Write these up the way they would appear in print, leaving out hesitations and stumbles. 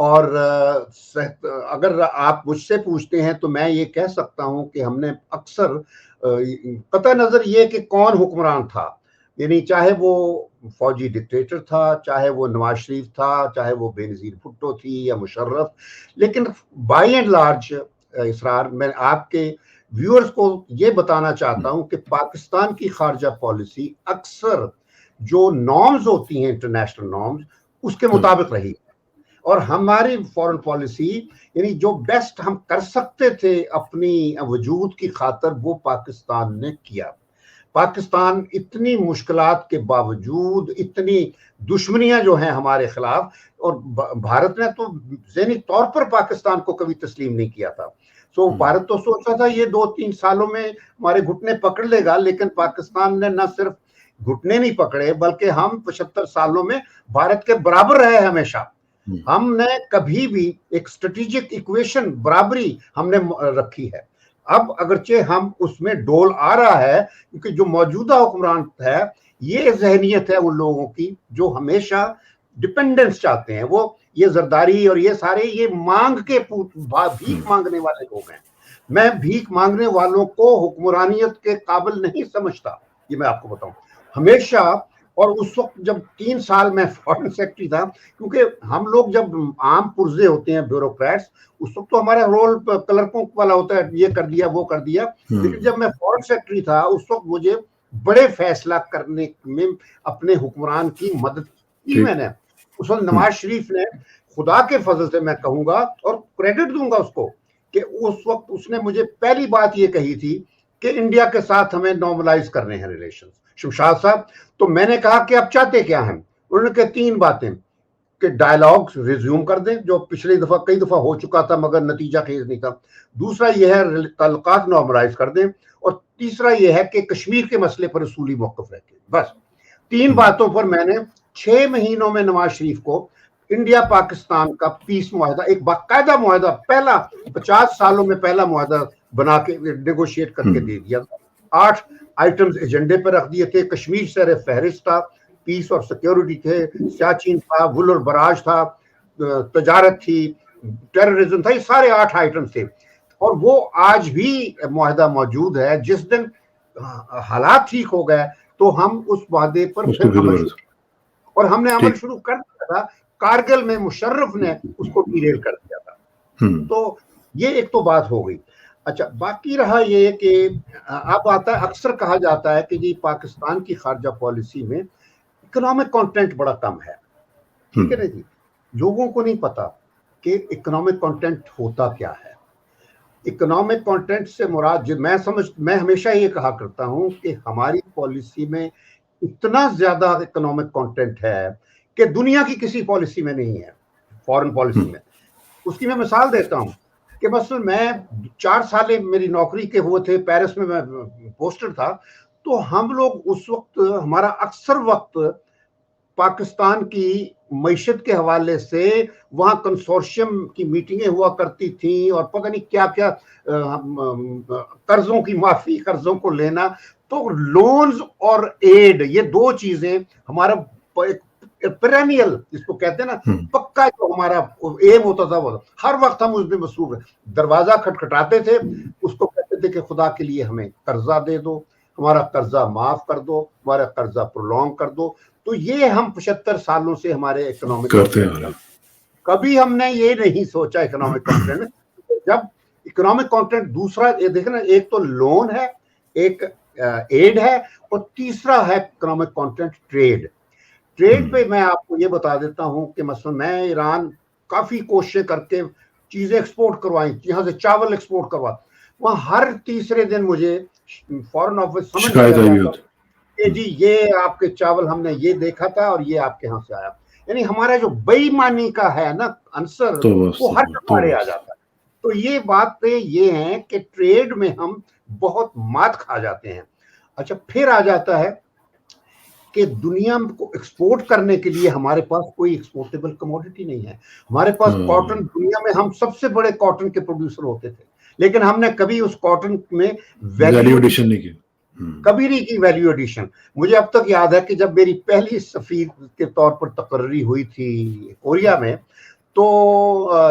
اور اگر آپ مجھ سے پوچھتے ہیں تو میں یہ کہہ سکتا ہوں کہ ہم نے اکثر قطع نظر یہ کہ کون حکمران تھا، یعنی چاہے وہ فوجی ڈکٹیٹر تھا، چاہے وہ نواز شریف تھا، چاہے وہ بے نظیر بھٹو تھی یا مشرف، لیکن بائی اینڈ لارج اسرار میں آپ کے ویورز کو یہ بتانا چاہتا ہوں کہ پاکستان کی خارجہ پالیسی اکثر جو نارمز ہوتی ہیں انٹرنیشنل نارمز اس کے مطابق رہی، اور ہماری فورن پالیسی یعنی جو بیسٹ ہم کر سکتے تھے اپنی وجود کی خاطر وہ پاکستان نے کیا۔ پاکستان اتنی مشکلات کے باوجود، اتنی دشمنیاں جو ہیں ہمارے خلاف، اور بھارت نے تو ذہنی طور پر پاکستان کو کبھی تسلیم نہیں کیا تھا، بھارت تو سوچا تھا یہ 2-3 سالوں میں ہمارے گھٹنے پکڑ لے گا، لیکن پاکستان نے نہ صرف گھٹنے نہیں پکڑے بلکہ ہم 75 سالوں میں بھارت کے برابر رہے ہمیشہ۔ ہم نے کبھی بھی ایک اسٹریٹجک ایکویشن برابری ہم نے رکھی ہے۔ اب اگرچہ ہم اس میں ڈول آ رہا ہے کیونکہ جو موجودہ حکمران ہے یہ ذہنیت ہے ان لوگوں کی جو ہمیشہ ڈپینڈنس چاہتے ہیں، وہ یہ زرداری اور یہ سارے یہ مانگ کے بھیک مانگنے والے لوگ ہیں۔ میں بھیک مانگنے والوں کو حکمرانیت کے قابل نہیں سمجھتا، یہ میں آپ کو بتاؤں ہمیشہ۔ اور اس وقت جب 3 سال میں فارن سیکرٹری تھا، کیونکہ ہم لوگ جب عام پرزے ہوتے ہیں بیوروکریٹس، اس وقت تو ہمارا رول کلرکوں والا ہوتا ہے، یہ کر دیا وہ کر دیا، لیکن جب میں فارن سیکرٹری تھا اس وقت مجھے بڑے فیصلہ کرنے میں اپنے حکمران کی مدد کی میں نے۔ اس وقت نواز شریف نے خدا کے فضل سے میں کہوں گا اور کریڈٹ دوں گا اس کو کہ اس وقت اس نے مجھے پہلی بات یہ کہی تھی کہ انڈیا کے ساتھ ہمیں نارملائز کرنے ہیں ریلیشنز۔ شمشاد صاحب تو میں نے کہا کہ اب چاہتے کیا ہیں؟ انہوں نے کہا 3 باتیں کہ ڈائلاگ ریزیوم کر دیں جو پچھلی دفعہ کئی دفعہ ہو چکا تھا مگر نتیجہ خیز نہیں تھا، دوسرا یہ ہے تعلقات نارملائز کر دیں، اور تیسرا یہ ہے کہ کشمیر کے مسئلے پر اصولی موقف رکھیں۔ بس 3 باتوں پر میں نے 6 مہینوں میں نواز شریف کو انڈیا پاکستان کا پیس معاہدہ، ایک باقاعدہ معاہدہ، پہلا 50 سالوں میں پہلا معاہدہ بنا کے نیگوشیٹ کر کے دے دیا۔ 8 آئٹمز ایجنڈے پر رکھ دیے تھے، کشمیر سر فہرست تھا، پیس اور سیکیورٹی تھے، سیاچین تھا، ول اور براج تھا، تجارت تھی، ٹیررزم تھا، یہ سارے 8 آئٹمز تھے، اور وہ آج بھی معاہدہ موجود ہے۔ جس دن حالات ٹھیک ہو گئے تو ہم اس معاہدے پر پھر اور ہم نے عمل شروع کر دیا تھا۔ کارگل میں مشرف نے اس کو ڈیریل کر دیا تھا، تو یہ ایک تو بات ہو گئی۔ اچھا، باقی رہا یہ کہ اب آتا ہے، اکثر کہا جاتا ہے کہ جی پاکستان کی خارجہ پالیسی میں اکنامک کانٹینٹ بڑا کم ہے، ٹھیک ہے نا جی؟ لوگوں کو نہیں پتا کہ اکنامک کانٹینٹ ہوتا کیا ہے۔ اکنامک کانٹینٹ سے مراد میں ہمیشہ یہ کہا کرتا ہوں کہ ہماری پالیسی میں اتنا زیادہ اکنامک کانٹینٹ ہے کہ دنیا کی کسی پالیسی میں نہیں ہے، فورن پالیسی میں۔ اس کی میں مثال دیتا ہوں کہ مثلا میں 4 سال میری نوکری کے ہوئے تھے، پیرس میں میں پوسٹر تھا، تو ہم لوگ اس وقت ہمارا اکثر وقت پاکستان کی معیشت کے حوالے سے وہاں کنسورشیم کی میٹنگیں ہوا کرتی تھیں اور پتہ نہیں کیا کیا قرضوں کی معافی، قرضوں کو لینا، تو لونز اور ایڈ یہ 2 چیزیں ہمارا پیرینیل جس کو کہتے ہیں نا پکا جو ہمارا ایم ہوتا تھا، وہ ہر وقت ہم اس میں مصروف ہیں۔ دروازہ کھٹکھٹاتے تھے، اس کو کہتے تھے کہ خدا کے لیے ہمیں قرضہ دے دو، ہمارا قرضہ معاف کر دو، ہمارا قرضہ پرولونگ کر دو۔ تو یہ ہم 75 سالوں سے ہمارے اکنامک کرتے ہیں، کبھی ہم نے یہ نہیں سوچا اکنامک کانٹینٹ۔ جب اکنامک کانٹینٹ دوسرا یہ دیکھیں نا، ایک تو لون ہے، ایک ایڈ ہے، اور تیسرا ہے اکنامک کانٹینٹ ٹریڈ۔ ٹریڈ پہ میں آپ کو یہ بتا دیتا ہوں کہ مثلا میں ایران کافی کوششیں کر کے چیزیں ایکسپورٹ کروائیں، یہاں سے چاول ایکسپورٹ کروا، وہاں ہر تیسرے دن مجھے فورن آفس سمجھ کہ جی یہ آپ کے چاول ہم نے یہ دیکھا تھا اور یہ آپ کے ہاں سے آیا۔ یعنی ہمارا جو بے ایمانی کا ہے نا عنصر وہ ہر ہمارے آ جاتا ہے۔ تو یہ باتیں یہ ہیں کہ ٹریڈ میں ہم بہت مات کھا جاتے ہیں۔ اچھا، پھر آ جاتا ہے کہ دنیا کو ایکسپورٹ کرنے کے لیے ہمارے پاس کوئی ایکسپورٹیبل کموڈٹی نہیں ہے۔ ہمارے پاس کاٹن، دنیا میں ہم سب سے بڑے کاٹن کے پروڈیوسر ہوتے تھے، لیکن ہم نے کبھی اس کاٹن میں ویلیو ایڈیشن نہیں کی، کبھی نہیں کی ویلیو ایڈیشن۔ مجھے اب تک یاد ہے کہ جب میری پہلی سفیر کے طور پر تقرری ہوئی تھی کوریا میں، تو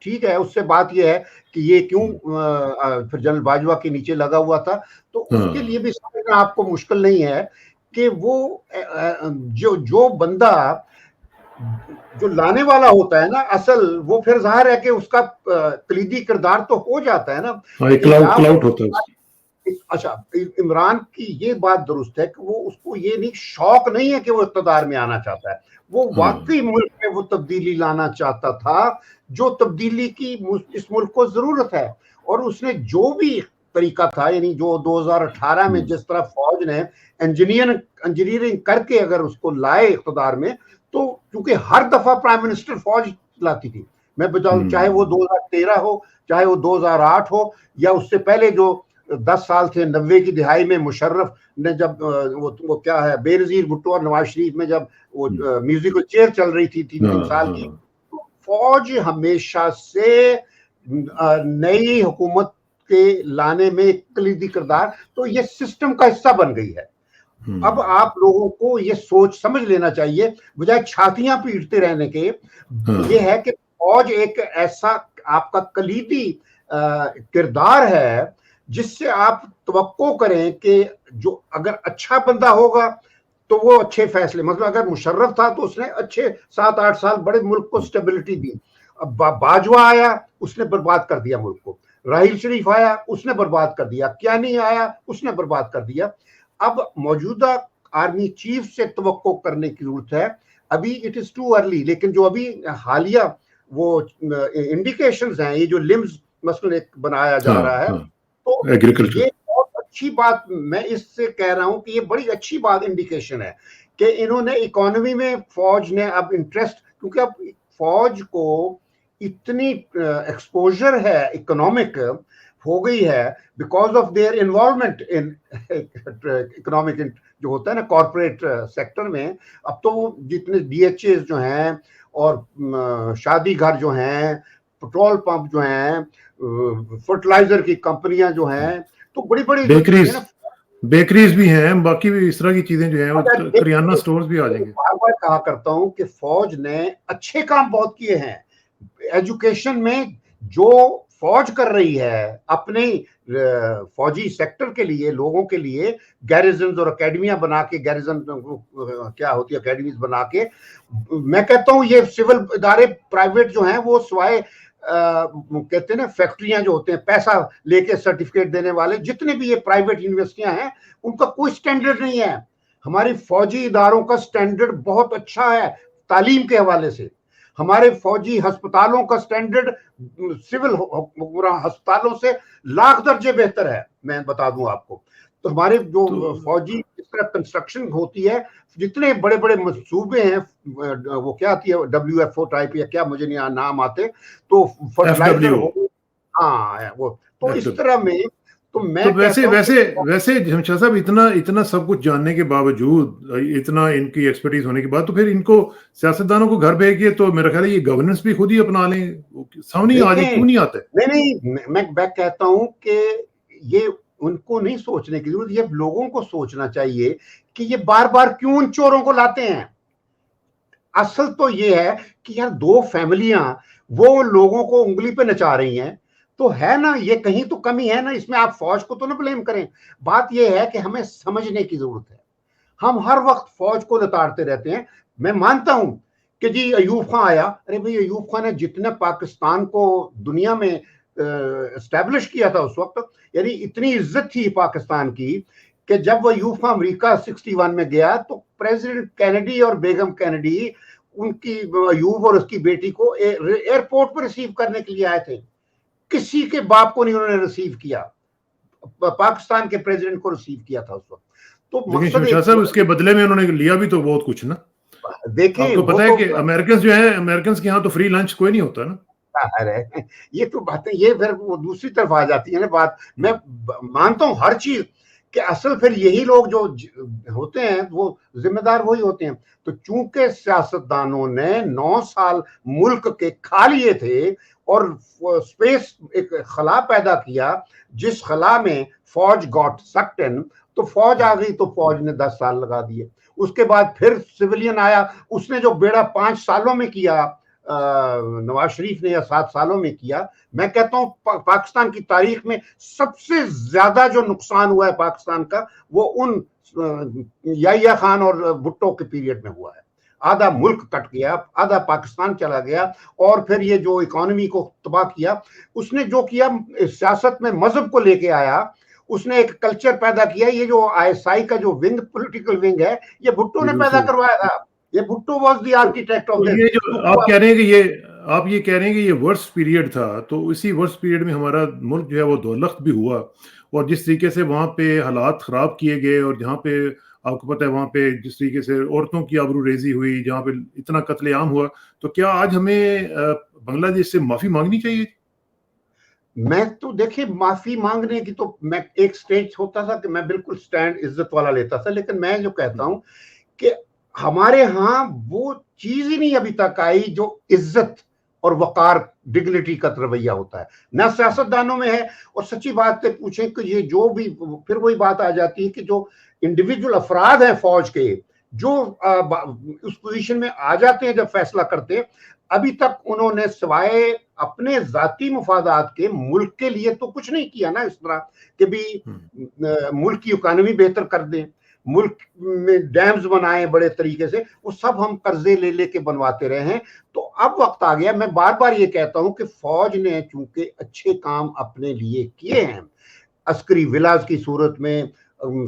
ٹھیک ہے، اس سے بات یہ ہے کہ یہ کیوں پھر جنرل باجوہ کے نیچے لگا ہوا تھا، تو اس کے لیے بھی سمجھنا آپ کو مشکل نہیں ہے کہ وہ جو بندہ جو لانے والا ہوتا ہے نا اصل، وہ پھر ظاہر ہے کہ اس کا کلیدی کردار تو ہو جاتا ہے نا کہ کلاؤٹ ہوتا ہے. اچھا، عمران کی یہ بات درست ہے کہ وہ اس کو یہ نہیں، شوق نہیں ہے کہ وہ اقتدار میں آنا چاہتا ہے، وہ واقعی ملک میں وہ تبدیلی لانا چاہتا تھا جو تبدیلی کی اس ملک کو ضرورت ہے. اور اس نے جو بھی طریقہ تھا، یعنی جو 2018 میں جس طرح فوج نے انجینئرنگ کر کے اگر اس کو لائے اقتدار میں، تو کیونکہ ہر دفعہ پرائم منسٹر فوج لاتی تھی، میں بتاؤں چاہے وہ 2013 ہو، چاہے وہ 2008 ہو، یا اس سے پہلے جو 10 سال تھے 90 کی دہائی میں مشرف نے جب وہ کیا ہے بے نظیر بھٹو اور نواز شریف میں جب وہ میوزیکل چیئر چل رہی تھی 3 سال کی، فوج ہمیشہ سے نئی حکومت کے لانے میں کلیدی کردار، تو یہ سسٹم کا حصہ بن گئی ہے. اب آپ لوگوں کو یہ سوچ سمجھ لینا چاہیے بجائے چھاتیاں پیٹتے رہنے کے، یہ ہے کہ فوج ایک ایسا آپ کا کلیدی کردار ہے جس سے آپ توقع کریں کہ جو اگر اچھا بندہ ہوگا تو وہ اچھے فیصلے، مثلا اگر مشرف تھا تو اس نے اچھے 7-8 سال بڑے ملک کو سٹیبلٹی دی. اب باجوہ آیا، اس نے برباد کر دیا ملک کو. راحیل شریف آیا، اس نے برباد کر دیا. کیانی آیا، اس نے برباد کر دیا. اب موجودہ آرمی چیف سے توقع کرنے کی ضرورت ہے. ابھی اٹ از ٹو ارلی، لیکن جو ابھی حالیہ وہ انڈیکیشنز ہیں، یہ جو لمز مثلا ایک بنایا جا رہا ہے، تو یہ بہت اچھی بات، میں اس سے کہہ رہا ہوں کہ یہ بڑی اچھی بات انڈیکیشن ہے کہ انہوں نے اکانومی میں فوج نے اب انٹرسٹ، کیونکہ اب فوج کو اتنی ایکسپوجر ہے اکنامک ہو گئی ہے because of their involvement in economic جو ہوتا ہے نا کارپوریٹ سیکٹر میں. اب تو وہ جتنے ڈی ایچ ایز جو ہیں اور شادی گھر جو ہیں، پیٹرول پمپ جو ہیں، فرٹیلائزر کی کمپنیاں جو ہیں، تو بڑی بڑی بیکریز بھی ہیں، باقی بھی اس طرح کی چیزیں جو ہیں، کریانہ سٹورز بھی آ جائیں گے. بار بار کہا کرتا ہوں کہ فوج نے اچھے کام بہت کیے ہیں ایجوکیشن میں. جو فوج کر رہی ہے اپنے فوجی سیکٹر کے لیے، لوگوں کے لیے گیریزنز اور اکیڈمیاں بنا کے، گیریزن کیا ہوتی ہے اکیڈمیز بنا کے، میں کہتا ہوں یہ سول ادارے پرائیویٹ جو ہیں وہ سوائے کہتے ہیں نا فیکٹریاں جو ہوتے ہیں پیسہ لے کے سرٹیفکیٹ دینے والے، جتنے بھی یہ پرائیویٹ یونیورسٹیاں ہیں ان کا کوئی سٹینڈرڈ نہیں ہے. ہماری فوجی اداروں کا سٹینڈرڈ بہت اچھا ہے تعلیم کے حوالے سے. ہمارے فوجی ہسپتالوں کا سٹینڈرڈ سول ہسپتالوں سے لاکھ درجے بہتر ہے، میں بتا دوں آپ کو. تو ہمارے جو فوجی اس طرح کنسٹرکشن ہوتی ہے، جتنے بڑے بڑے منصوبے ہیں، وہ کیا آتی ہے WFO ٹائپ یا کیا مجھے نہیں نام آتے، تو فرٹیلائزر ہاں وہ تو اس طرح میں. تو میں ویسے جمشید صاحب اتنا سب کچھ جاننے کے باوجود، اتنا ان کی ایکسپرٹیز ہونے کے بعد، تو پھر ان کو سیاستدانوں کو گھر بھیجیے تو میرا خیال ہے یہ گورننس بھی خود ہی اپنا لیں. سامنے آ جائے، کیوں نہیں آتا؟ نہیں، میں کہتا ہوں کہ یہ ان کو نہیں سوچنے کی ضرورت، یہ لوگوں کو سوچنا چاہیے کہ یہ بار بار کیوں ان چوروں کو لاتے ہیں. اصل تو یہ ہے کہ یار 2 فیملیاں وہ لوگوں کو انگلی پہ نچا رہی ہیں، تو ہے نا یہ کہیں تو کمی ہے نا اس میں. آپ فوج کو تو نہ بلیم کریں. بات یہ ہے کہ ہمیں سمجھنے کی ضرورت ہے. ہم ہر وقت فوج کو لتاڑتے رہتے ہیں. میں مانتا ہوں کہ جی ایوب خان آیا، ارے بھائی ایوب خان نے جتنے پاکستان کو دنیا میں اسٹیبلش کیا تھا اس وقت، یعنی اتنی عزت تھی پاکستان کی کہ جب وہ ایوب خان امریکہ 61 میں گیا تو پریزیڈنٹ کینیڈی اور بیگم کینیڈی ان کی ایوب اور اس کی بیٹی کو ایئرپورٹ پر ریسیو کرنے کے لیے آئے تھے. کسی کے باپ کو نہیں انہوں نے ریسیو کیا، پاکستان کے پریزیڈنٹ کو ریسیو کیا تھا اس وقت. تو لیکن صاحب اس کے بدلے میں انہوں نے لیا بھی تو بہت کچھ نا. دیکھیں آپ کو پتا ہے کہ امریکنز جو ہیں، امریکنز کے ہاں تو فری لنچ کوئی نہیں ہوتا نا. یہ تو باتیں یہ پھر وہ دوسری طرف آ جاتی ہے نا بات. میں مانتا ہوں ہر چیز کہ اصل پھر یہی لوگ جو ہوتے ہیں وہ ذمہ دار وہی ہوتے ہیں. تو چونکہ سیاستدانوں نے 9 سال ملک کے کھا لیے تھے اور سپیس ایک خلا پیدا کیا جس خلا میں فوج گاٹ سکڈ ان، تو فوج آ گئی تو فوج نے 10 سال لگا دیے. اس کے بعد پھر سویلین آیا، اس نے جو بیڑا 5 سالوں میں کیا نواز شریف نے یا 7 سالوں میں کیا، میں کہتا ہوں پاکستان کی تاریخ میں سب سے زیادہ جو نقصان ہوا ہے پاکستان کا وہ ان یحییٰ خان اور بھٹو کے پیریڈ میں ہوا ہے. آدھا ملک کٹ گیا، آدھا پاکستان چلا گیا، اور پھر یہ جو اکانومی کو تباہ کیا. اس نے جو کیا سیاست میں مذہب کو لے کے آیا، اس نے ایک کلچر پیدا کیا. یہ جو ISI کا جو ونگ پولیٹیکل ونگ ہے یہ بھٹو نے پیدا کروایا تھا. یہ Bhutto was the architect of یہ جو آپ کہہ رہے ہیں کہ آپ یہ کہہ رہے ہیں کہ یہ ورس پیریڈ تھا، تو اسی ورس پیریڈ میں ہمارا ملک جو ہے وہ دولخت بھی ہوا، اور جس طریقے سے وہاں پہ حالات خراب کیے گئے، اور جہاں پہ آپ کو پتہ ہے وہاں پہ جس طریقے سے عورتوں کی آبرو ریزی ہوئی، جہاں پہ اتنا قتل عام ہوا، تو کیا آج ہمیں بنگلہ دیش سے معافی مانگنی چاہیے؟ میں تو دیکھیں معافی مانگنے کی تو میں ایک سٹیج ہوتا تھا کہ میں بالکل سٹینڈ عزت والا لیتا تھا، لیکن میں جو کہتا ہوں کہ ہمارے ہاں وہ چیز ہی نہیں ابھی تک آئی جو عزت اور وقار ڈگنیٹی کا رویہ ہوتا ہے، نہ سیاست دانوں میں ہے. اور سچی بات سے پوچھیں کہ یہ جو بھی پھر وہی بات آ جاتی ہے کہ جو انڈیویجول افراد ہیں فوج کے جو اس پوزیشن میں آ جاتے ہیں جب فیصلہ کرتے ہیں، ابھی تک انہوں نے سوائے اپنے ذاتی مفادات کے ملک کے لیے تو کچھ نہیں کیا نا. اس طرح کہ بھی ملک کی اکانومی بہتر کر دیں، ملک میں ڈیمز بنائیں بڑے طریقے سے، وہ سب ہم قرضے لے لے کے بنواتے رہے ہیں. تو اب وقت آ گیا. میں بار بار یہ کہتا ہوں کہ فوج نے چونکہ اچھے کام اپنے لیے کیے ہیں، عسکری ولاز کی صورت میں،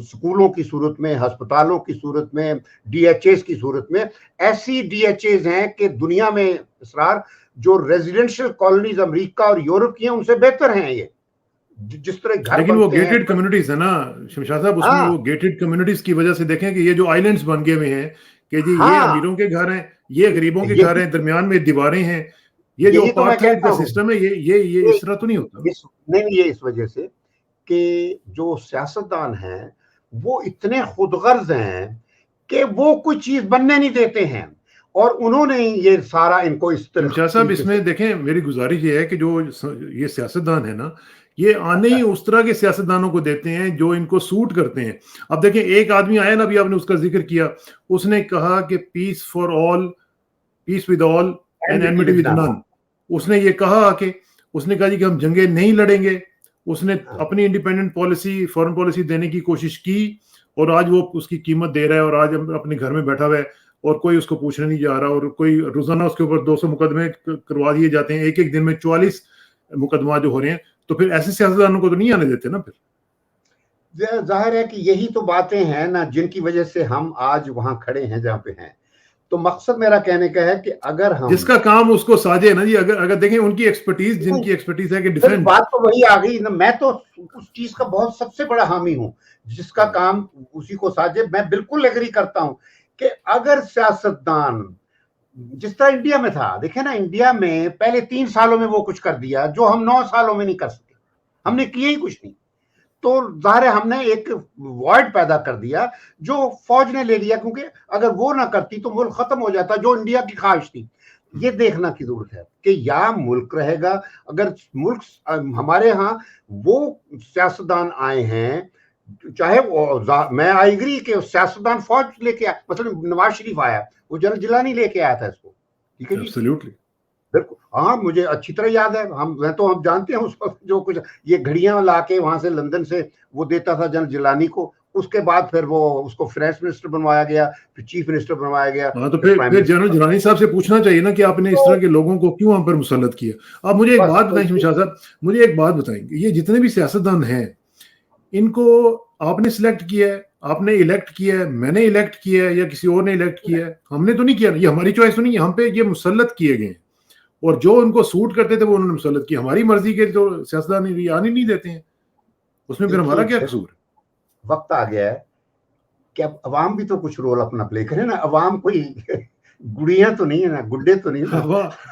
سکولوں کی صورت میں، ہسپتالوں کی صورت میں، DHAs کی صورت میں، ایسی DHAs ہیں کہ دنیا میں اسرار جو ریزیڈنشل کالونیز امریکہ اور یورپ کی ہیں ان سے بہتر ہیں. یہ جس طرح گھر لیکن وہ بنتے ہیں گیٹڈ کمیونٹیز ہے نا شمشاد صاحب، اس میں وہ گیٹڈ کمیونٹیز کی وجہ سے دیکھیں کہ یہ جو آئیلینڈز بن گئے ہوئے ہیں کہ جی یہ امیروں کے گھر ہیں، یہ غریبوں کے گھر ہیں، درمیان میں دیواریں ہیں. یہ جو اپارتھائڈ کا سسٹم ہے یہ اس طرح تو نہیں ہوتا. نہیں، یہ اس وجہ سے کہ جو سیاستدان ہیں وہ اتنے خود غرض ہیں کہ وہ کوئی چیز بننے نہیں دیتے ہیں، اور انہوں نے یہ سارا ان کو اس طرح. شمشاد صاحب اس میں دیکھیں میری گزارش یہ ہے کہ جو یہ سیاستدان ہے نا، یہ آنے ہی اس طرح کے سیاستدانوں کو دیتے ہیں جو ان کو سوٹ کرتے ہیں. اب دیکھیں ایک آدمی آیا نا، ابھی آپ نے اس کا ذکر کیا، اس نے کہا کہ peace for all, peace with all and enmity with none. اس نے یہ کہا کہ اس نے کہا جی کہ ہم جنگیں نہیں لڑیں گے. اس نے اپنی انڈیپینڈنٹ پالیسی، فورن پالیسی دینے کی کوشش کی، اور آج وہ اس کی قیمت دے رہا ہے، اور آج اپنے گھر میں بیٹھا ہوا ہے اور کوئی اس کو پوچھنے نہیں جا رہا، اور کوئی روزانہ اس کے اوپر 200 مقدمے کروا دیے جاتے ہیں، ایک دن میں 44 مقدمات جو ہو رہے ہیں. تو پھر ایسے سیاستدانوں کو تو نہیں آنے دیتے نا. پھر ظاہر ہے کہ یہی تو باتیں ہیں نا جن کی وجہ سے ہم آج وہاں کھڑے ہیں جہاں پہ ہیں. تو مقصد میرا کہنے کا ہے کہ اگر ہم جس کا کام اس کو ساجے نا جی، اگر دیکھیں ان کی ایکسپرٹیز، جن کی ایکسپرٹیز ہے کہ ڈیفینس، بات تو وہی آ گئی نا. میں تو اس چیز کا بہت سب سے بڑا حامی ہوں، جس کا کام اسی کو ساجے. میں بالکل ایگری کرتا ہوں کہ اگر سیاستدان جس طرح انڈیا میں تھا، دیکھیں نا انڈیا میں پہلے 3 سالوں میں وہ کچھ کر دیا جو ہم 9 سالوں میں نہیں کر سکے. ہم نے کیا ہی کچھ نہیں. تو ظاہر ہے ہم نے ایک وائڈ پیدا کر دیا جو فوج نے لے لیا، کیونکہ اگر وہ نہ کرتی تو ملک ختم ہو جاتا، جو انڈیا کی خواہش تھی. یہ دیکھنا کی ضرورت ہے کہ یا ملک رہے گا. اگر ملک ہمارے ہاں وہ سیاستدان آئے ہیں، چاہے میں آئی اگری کہ سیاستدان فوج لے کے آیا، مثلا نواز شریف آیا، وہ جنرل جیلانی لے کے آیا تھا اس کو، ٹھیک ہے جی، ایبسلیوٹلی بالکل. ہاں مجھے اچھی طرح یاد ہے. ہم جانتے ہیں اس وقت جو کچھ یہ گھڑیاں لا کے وہاں سے لندن سے وہ دیتا تھا جنرل جیلانی کو. اس کے بعد پھر وہ اس کو فائنانس منسٹر بنوایا گیا، پھر چیف منسٹر بنوایا گیا. ہاں، تو پھر جنرل جیلانی صاحب سے پوچھنا چاہیے نا کہ آپ نے اس طرح کے لوگوں کو کیوں ہم پر مسلط کیا. آپ مجھے ایک بات بتائیں شمشاد صاحب، مجھے ایک بات بتائیں، یہ جتنے بھی سیاستدان ہیں ان کو آپ نے سلیکٹ کیا ہے، آپ نے الیکٹ کیا ہے، میں نے الیکٹ کیا ہے، یا کسی اور نے الیکٹ کیا ہے؟ ہم نے تو نہیں کیا. یہ ہماری چوائس تو نہیں ہے، ہم پہ یہ مسلط کیے گئے ہیں، اور جو ان کو سوٹ کرتے تھے وہ انہوں نے مسلط کیا. ہماری مرضی کے جو سیاستدان آنے نہیں دیتے ہیں، اس میں پھر ہمارا کیا قصور ہے؟ وقت آ گیا ہے کہ اب عوام بھی تو کچھ رول اپنا پلے کرے نا. عوام کوئی گڑیاں تو نہیں ہے نا، گڈے تو نہیں نا.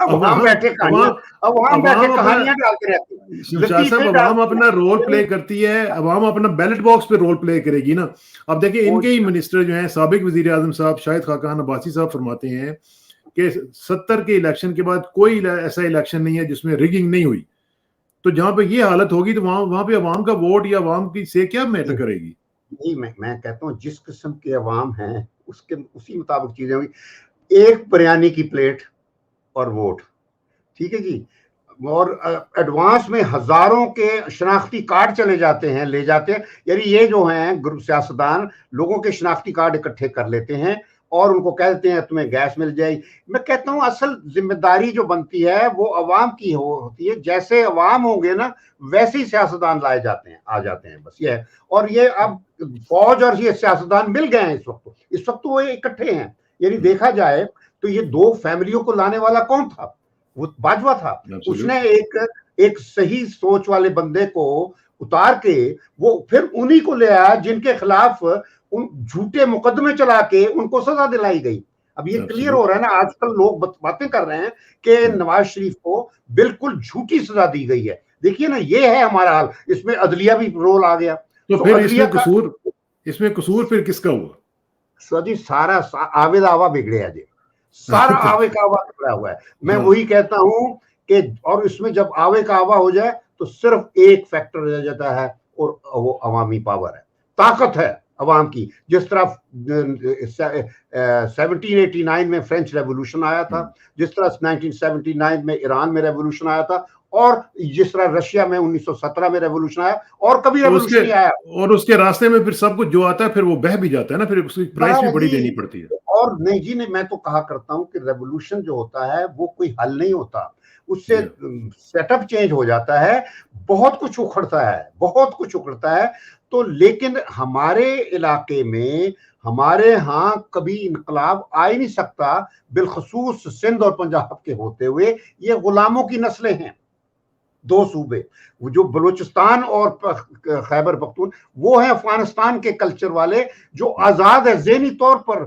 عوام بیٹھے کہانیاں ڈالتے رہتے ہیں. شمشاد صاحب عوام اپنا رول پلے کرتی ہے، عوام اپنا بیلٹ باکس پہ رول پلے کرے گی نا. اب دیکھیں ان کے ہی منسٹر جو ہیں، سابق وزیر اعظم صاحب شاہد خاقان عباسی صاحب فرماتے ہیں کہ 70 کے الیکشن کے بعد کوئی ایسا الیکشن نہیں ہے جس میں ریگنگ نہیں ہوئی. تو جہاں پہ یہ حالت ہوگی تو وہاں پہ عوام کا ووٹ یا عوام کی سے کیا میٹر کرے گی؟ نہیں، میں کہتا ہوں جس قسم کے عوام ہیں اسی مطابق چیزیں ہوئی. ایک بریانی کی پلیٹ اور ووٹ. ٹھیک ہے جی. اور ایڈوانس میں ہزاروں کے شناختی کارڈ چلے جاتے ہیں, لے جاتے ہیں. یعنی یہ جو ہیں سیاستدان لوگوں کے شناختی کارڈ اکٹھے کر لیتے ہیں اور ان کو کہتے ہیں تمہیں گیس مل جائے گی. میں کہتا ہوں اصل ذمہ داری جو بنتی ہے وہ عوام کی ہوتی ہے. جیسے عوام ہوں گے نا ویسے ہی سیاستدان لائے جاتے ہیں, آ جاتے ہیں, بس یہ ہے. اور یہ اب فوج اور یہ سیاستدان مل گئے ہیں اس وقت وہ اکٹھے ہیں. یعنی دیکھا جائے تو یہ دو فیملیوں کو لانے والا کون تھا؟ وہ باجوہ تھا. اس نے ایک صحیح سوچ والے بندے کو اتار کے وہ پھر انہی کو لے آیا جن کے خلاف ان جھوٹے مقدمے چلا کے ان کو سزا دلائی گئی. اب یہ کلیئر ہو رہا ہے نا, آج کل لوگ باتیں کر رہے ہیں کہ نواز شریف کو بالکل جھوٹی سزا دی گئی ہے. دیکھیے نا یہ ہے ہمارا حال. اس میں عدلیہ بھی رول آ گیا. تو پھر اس میں قصور پھر کس کا ہوا؟ سر جی سارا آوے داوا بگڑیا جی, سارا آوے کا آوا بگڑا ہوا ہے. میں وہی کہتا ہوں کہ اور اس میں جب آوے کا آوا ہو جائے تو صرف ایک فیکٹر رہ جاتا ہے اور وہ عوامی پاور ہے, طاقت ہے عوام کی. جس طرح 1789 میں فرینچ ریولوشن آیا تھا, جس طرح 1979 میں ایران میں ریولوشن آیا تھا, اور جس طرح رشیا میں 1917 میں ریولوشن آیا, اور کبھی ریولوشن نہیں آیا. اور اس کے راستے میں پھر سب کچھ جو آتا ہے پھر وہ بہ بھی جاتا ہے نا, پھر اس کی پرائس بھی بڑی دینی پڑتی ہے. اور نہیں جی نہیں, میں تو کہا کرتا ہوں کہ ریولوشن جو ہوتا ہے وہ کوئی حل نہیں ہوتا, اس سے سیٹ اپ چینج ہو جاتا ہے, بہت کچھ اکھڑتا ہے. تو لیکن ہمارے علاقے میں ہمارے ہاں کبھی انقلاب آ ہی نہیں سکتا, بالخصوص سندھ اور پنجاب کے ہوتے ہوئے. یہ غلاموں کی نسلیں ہیں, دو صوبے, وہ جو بلوچستان اور خیبر پختون, وہ ہیں افغانستان کے کلچر والے جو آزاد ہے ذہنی طور پر.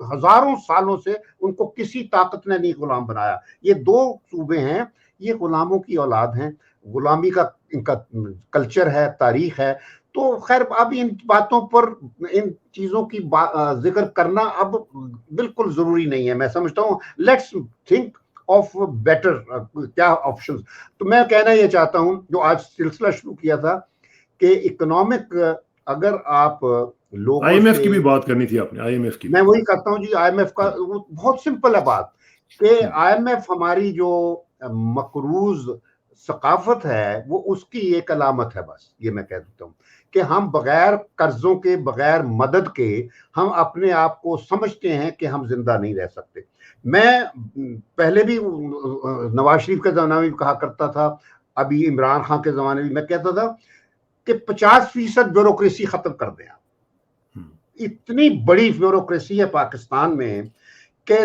ہزاروں سالوں سے ان کو کسی طاقت نے نہیں غلام بنایا. یہ دو صوبے ہیں, یہ غلاموں کی اولاد ہیں, غلامی کا ان کا کلچر ہے, تاریخ ہے. تو خیر اب ان باتوں پر ان چیزوں کی ذکر کرنا اب بالکل ضروری نہیں ہے. میں سمجھتا ہوں لیٹس تھنک آف بیٹر کیا آپشنز. تو میں کہنا یہ چاہتا ہوں جو آج سلسلہ شروع کیا تھا کہ اکنامک, اگر آپ لوگوں آئی ایم ایف کی بھی بات کرنی تھی آپ نے, آئی ایم ایف کی میں وہی کرتا ہوں جی. آئی ایم ایف کا بہت سمپل ہے بات کہ آئی ایم ایف ہماری جو مقروض ثقافت ہے وہ اس کی ایک علامت ہے. بس یہ میں کہہ دیتا ہوں کہ ہم بغیر قرضوں کے, بغیر مدد کے ہم اپنے آپ کو سمجھتے ہیں کہ ہم زندہ نہیں رہ سکتے. میں پہلے بھی نواز شریف کے زمانے میں بھی کہا کرتا تھا, ابھی عمران خان کے زمانے میں میں کہتا تھا کہ 50% بیوروکریسی ختم کر دیں. اتنی بڑی بیوروکریسی ہے پاکستان میں کہ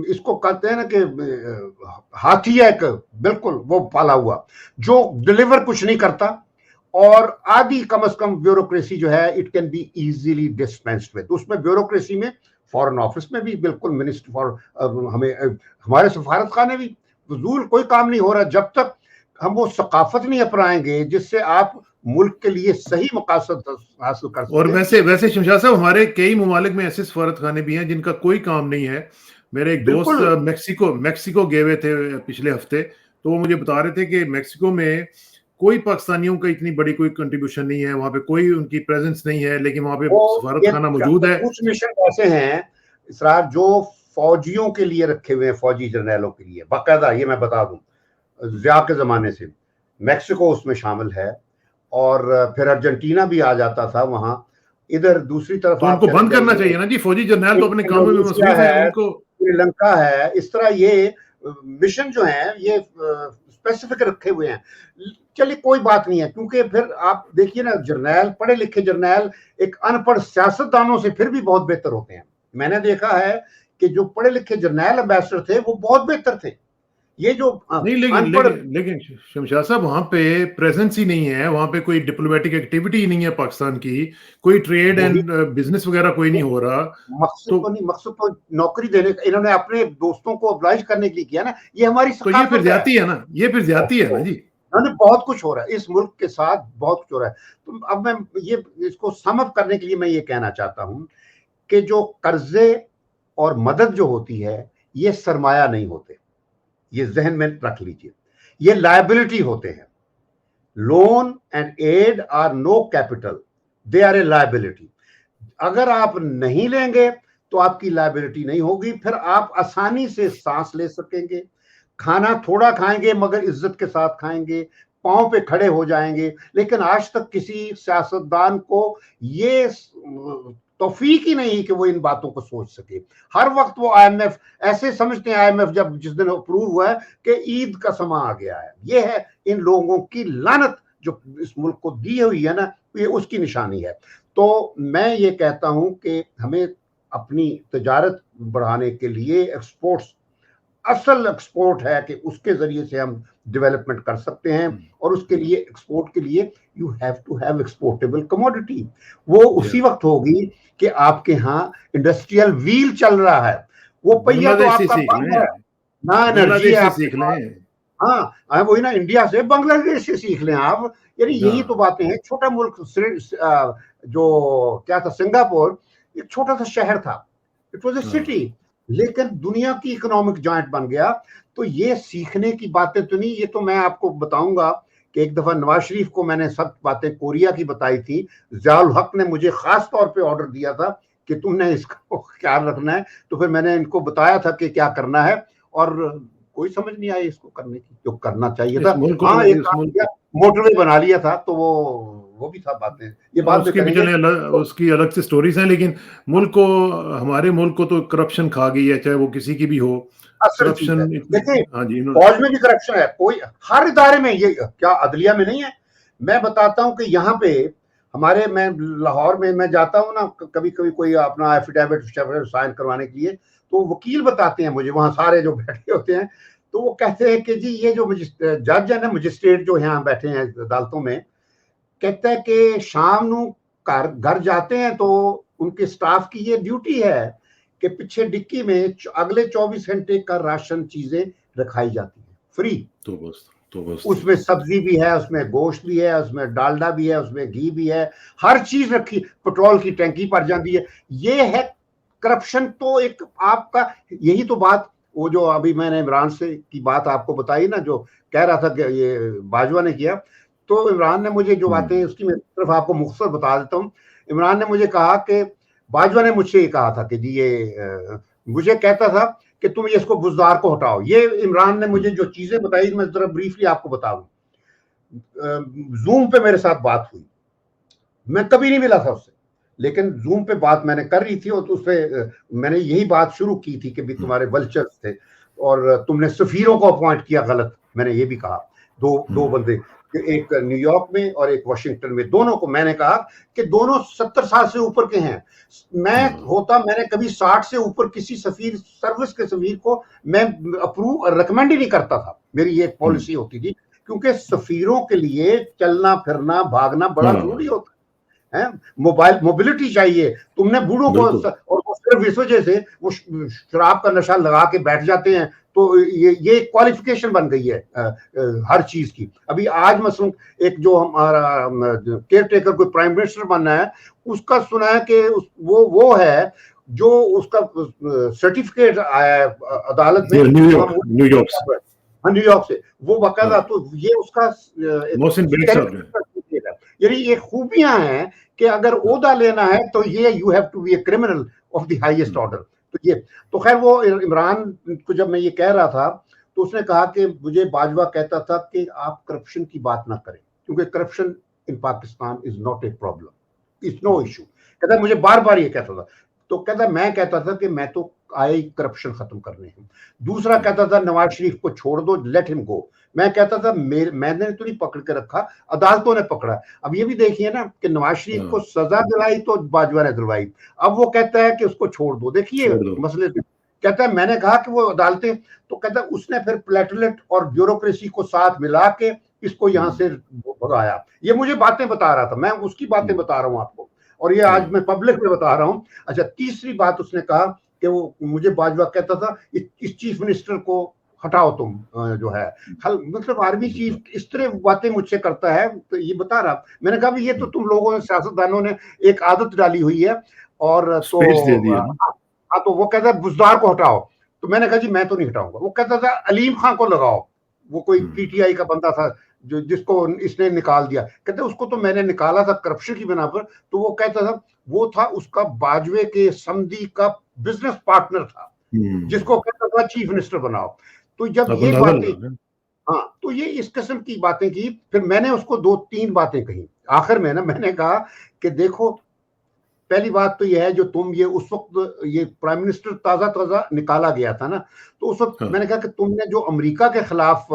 اس کو کہتے ہیں نا کہ ہاتھی ہے ایک بالکل وہ پالا ہوا جو ڈیلیور کچھ نہیں کرتا, اور آدھی کم از کم بیوروکریسی جو ہے it can be easily dispensed with. اس میں بیوروکریسی میں فورن آفس میں بھی بالکل منسٹر فار ہمیں ہمارے سفارت خانے بھی فضول کوئی کام نہیں ہو رہا جب تک ہم وہ ثقافت نہیں اپنائیں گے جس سے آپ ملک کے لیے صحیح مقاصد حاصل کر سکتے. اور ویسے شمشاد صاحب ہمارے کئی ممالک میں ایسے سفارت خانے بھی ہیں جن کا کوئی کام نہیں ہے. میرے ایک دوست میکسیکو گئے ہوئے تھے پچھلے ہفتے, تو وہ مجھے بتا رہے تھے کہ میکسیکو میں کوئی پاکستانیوں کا اتنی بڑی کوئی کنٹریبیوشن نہیں ہے, وہاں پہ کوئی ان کی پریزنس نہیں ہے, لیکن وہاں پہ سفارت خانہ موجود ہے. کچھ مشن ایسے ہیں اسرار جو فوجیوں کے لیے رکھے ہوئے ہیں, فوجی جرنیلوں کے لیے باقاعدہ. یہ میں بتا دوں ضیاء کے زمانے سے میکسیکو اس میں شامل ہے, اور پھر ارجنٹینا بھی آ جاتا تھا وہاں. ادھر دوسری طرف تو ان کو بند کرنا چاہیے نا جی, فوجی جرنیل تو اپنے کاموں میں مصروف ہیں. ان کو سری لنکا ہے, اس طرح یہ مشن جو ہیں یہ اسپیسیفک رکھے ہوئے ہیں. چلیے کوئی بات نہیں ہے, کیونکہ پھر آپ دیکھیے نا جرنیل, پڑھے لکھے جرنیل ایک ان پڑھ سیاستدانوں سے پھر بھی بہت بہتر ہوتے ہیں. میں نے دیکھا ہے کہ جو پڑھے لکھے جرنیل امبیسڈر تھے وہ بہت بہتر تھے. یہ جو نہیں, لیکن شمشاد صاحب وہاں پہ پریزنس ہی نہیں ہے, وہاں پہ کوئی ڈپلومیٹک ایکٹیویٹی ہی نہیں ہے پاکستان کی, کوئی ٹریڈ اینڈ بزنس وغیرہ کوئی نہیں ہو رہا. مقصد تو نوکری دینے کا انہوں نے اپنے دوستوں کو ابلائج کرنے کے لیے کیا نا. یہ ہماری تو یہ پھر زیادتی ہے نا, یہ پھر زیادتی ہے نا جی. بہت کچھ ہو رہا ہے اس ملک کے ساتھ, بہت کچھ ہو رہا ہے. تو اب میں یہ اس کو سم اپ کرنے کے لیے میں یہ کہنا چاہتا ہوں کہ جو قرضے اور مدد جو ہوتی ہے یہ سرمایہ نہیں ہوتے, یہ ذہن میں رکھ لیجئے, یہ لائبلٹی ہوتے ہیں. Loan and aid are no capital, they are a liability. اگر آپ نہیں لیں گے تو آپ کی لائبلٹی نہیں ہوگی, پھر آپ آسانی سے سانس لے سکیں گے, کھانا تھوڑا کھائیں گے مگر عزت کے ساتھ کھائیں گے, پاؤں پہ کھڑے ہو جائیں گے. لیکن آج تک کسی سیاستدان کو یہ توفیق ہی نہیں کہ وہ ان باتوں کو سوچ سکے. ہر وقت وہ آئی ایم ایف ایسے سمجھتے ہیں, آئی ایم ایف جب جس دن اپروو ہوا ہے کہ عید کا سما آ گیا ہے. یہ ہے ان لوگوں کی لعنت جو اس ملک کو دی ہوئی ہے نا, یہ اس کی نشانی ہے. تو میں یہ کہتا ہوں کہ ہمیں اپنی تجارت بڑھانے کے لیے ایکسپورٹس, اصل ایکسپورٹ ہے کہ اس کے ذریعے سے ہم ڈیولپمنٹ کر سکتے ہیں. اور اس کے لیے ایکسپورٹ کے لیے you have to have exportable commodity. وہ اسی وقت ہوگی کہ آپ کے ہاں انڈسٹریل ویل چل رہا ہے. وہ پہیا تو آپ کا بند ہے, نہ انرجی ہے. ہاں وہی نا, انڈیا سے بنگلہ دیش سے سیکھ لیں آپ. یعنی یہی تو باتیں ہیں. چھوٹا ملک جو کیا تھا سنگاپور, ایک چھوٹا سا شہر تھا, اٹ واز اے سٹی, لیکن دنیا کی اکنامک جوائنٹ بن گیا. تو یہ سیکھنے کی باتیں تو نہیں. یہ تو میں آپ کو بتاؤں گا کہ ایک دفعہ نواز شریف کو میں نے سب باتیں کوریا کی بتائی تھی. ضیاء الحق نے مجھے خاص طور پہ آرڈر دیا تھا کہ تم نے اس کو خیال رکھنا ہے. تو پھر میں نے ان کو بتایا تھا کہ کیا کرنا ہے, اور کوئی سمجھ نہیں آئی اس کو کرنے کی جو کرنا چاہیے تھا. ہاں ایک موٹر وے بنا لیا تھا, تو وہ بھی تھا باتیں. یہ بات اس کی الگ سے سٹوریز ہیں, لیکن ملک کو, ہمارے ملک کو تو کرپشن کھا گئی ہے, چاہے وہ کسی کی بھی ہو. کرپشن, دیکھیں فوج میں بھی کرپشن ہے, کوئی ہر ادارے میں. یہ کیا عدلیہ میں نہیں ہے؟ میں بتاتا ہوں کہ یہاں پہ ہمارے, میں لاہور میں جاتا ہوں نا کبھی کبھی کوئی اپنا ایفیڈیوٹ سائن کروانے کے لیے, تو وکیل بتاتے ہیں مجھے, وہاں سارے جو بیٹھے ہوتے ہیں, تو وہ کہتے ہیں کہ جی یہ جو جج ہے نا, مجسٹریٹ جو یہاں بیٹھے ہیں عدالتوں میں, کہتا ہے کہ شام نو گھر جاتے ہیں تو ان کے سٹاف کی یہ ڈیوٹی ہے کہ پیچھے ڈکی میں اگلے 24 گھنٹے کا راشن چیزیں رکھائی جاتی ہیں فری. اس میں سبزی بھی ہے, اس میں گوشت بھی ہے, اس میں ڈالڈا بھی ہے, اس میں گھی بھی ہے, ہر چیز رکھی, پیٹرول کی ٹینکی پر جاتی ہے. یہ ہے کرپشن. تو ایک آپ کا یہی تو بات, وہ جو ابھی میں نے عمران سے کی بات آپ کو بتائی نا, جو کہہ رہا تھا کہ یہ باجوہ نے کیا, تو عمران نے مجھے جو باتیں, اس کی میں صرف آپ کو مختصر بتا دیتا ہوں. عمران نے مجھے کہا کہ باجوہ نے مجھ سے یہ کہا تھا کہ جی یہ مجھے کہتا تھا کہ تم اس کو بزدار کو ہٹاؤ. یہ عمران نے مجھے جو چیزیں بتائی, میں ذرا بریفلی آپ کو بتاؤں. زوم پہ میرے ساتھ بات ہوئی, میں کبھی نہیں ملا تھا اس سے, لیکن زوم پہ بات میں نے کر رہی تھی, اور اس پہ میں نے یہی بات شروع کی تھی کہ بھی تمہارے ولچرز تھے اور تم نے سفیروں کو اپوائنٹ کیا غلط. میں نے یہ بھی کہا, دو بندے, ایک نیو یارک میں اور ایک واشنگٹن میں, دونوں کو میں نے کہا کہ دونوں 70 سال سے اوپر کے ہیں. میں نے کبھی 60 سے اوپر کسی سفیر, سروس کے سفیر کو میں اپروو ریکمینڈ ہی نہیں کرتا تھا. میری یہ ایک پالیسی ہوتی تھی, کیونکہ سفیروں کے لیے چلنا پھرنا بھاگنا بڑا ضروری ہوتا ہے. موبلٹی چاہیے. تم نے بوڑھوں کو, اور صرف اس وجہ سے وہ شراب کا نشہ لگا کے بیٹھ جاتے ہیں, تو یہ کوالیفیکیشن بن گئی ہے ہر چیز کی. ابھی آج مثلا ایک جو ہمارا کیئر ٹیکر کوئی پرائم منسٹر بننا ہے, اس کا سنا ہے کہ وہ ہے جو اس کا سرٹیفکیٹ آیا ہے عدالت میں نیو یارک سے, وہ باقاعدہ. تو یہ اس کا یعنی یہ خوبیاں ہیں کہ اگر عہدہ لینا ہے تو یہ you have to be a criminal of the highest order. تو یہ تو خیر, وہ عمران کو جب میں یہ کہہ رہا تھا تو اس نے کہا کہ مجھے باجوہ کہتا تھا کہ آپ کرپشن کی بات نہ کریں, کیونکہ corruption in Pakistan is not a problem, it's no issue. کہتا مجھے بار بار یہ کہتا تھا. تو کہتا میں کہتا تھا کہ میں تو آئے کرپشن ختم کرنے ہیں. دوسرا کہتا تھا نواز شریف کو چھوڑ دو, لیٹ ہم گو. میں کہتا تھا میں نے تو نہیں پکڑ کے رکھا, عدالتوں نے پکڑا. اب یہ بھی دیکھیے نا کہ نواز شریف کو سزا دلائی تو باجوہ نے دلوائی, اب وہ کہتا ہے کہ اس کو چھوڑ دو. دیکھیے مسئلے, کہتا ہے میں نے کہا کہ وہ عدالتیں, تو کہتا ہے اس نے پھر پلیٹلٹ اور بیوروکریسی کو ساتھ ملا کے اس کو یہاں سے بھگایا. یہ مجھے باتیں بتا رہا تھا, میں اس کی باتیں بتا رہا ہوں آپ کو, اور یہ آج میں پبلک میں بتا رہا ہوں. اچھا, تیسری بات اس نے کہا کہ وہ مجھے باجوہ کہتا تھا اس چیف منسٹر کو ہٹاؤ تم, جو ہے مطلب آرمی چیف اس طرح باتیں مجھ سے کرتا ہے. تو یہ بتا رہا, میں نے کہا بھی یہ تو تم لوگوں نے, سیاستدانوں نے ایک عادت ڈالی ہوئی ہے. اور تو وہ کہتا ہے بزدار کو ہٹاؤ. تو میں نے کہا جی میں تو نہیں ہٹاؤں گا. وہ کہتا تھا علیم خان کو لگاؤ, وہ کوئی پی ٹی آئی کا بندہ تھا جس کو اس نے نکال دیا. کہتے اس کو تو میں نے نکالا تھا کرپشن کی بنا پر. تو وہ کہتا تھا وہ تھا اس کا باجوے کے سمدھی کا بزنس پارٹنر تھا, جس کو کہتا تھا چیف منسٹر بناؤ. تو جب آپ یہ اندازہ باتیں، لگا لیں۔ ہاں تو یہ اس قسم کی باتیں کی، پھر میں نے اس کو 2-3 باتیں کہی آخر میں نا، میں نے کہا کہ دیکھو پہلی بات تو یہ ہے جو تم یہ اس وقت یہ پرائم منسٹر تازہ نکالا گیا تھا نا، تو اس وقت ہاں میں نے کہا کہ تم نے جو امریکہ کے خلاف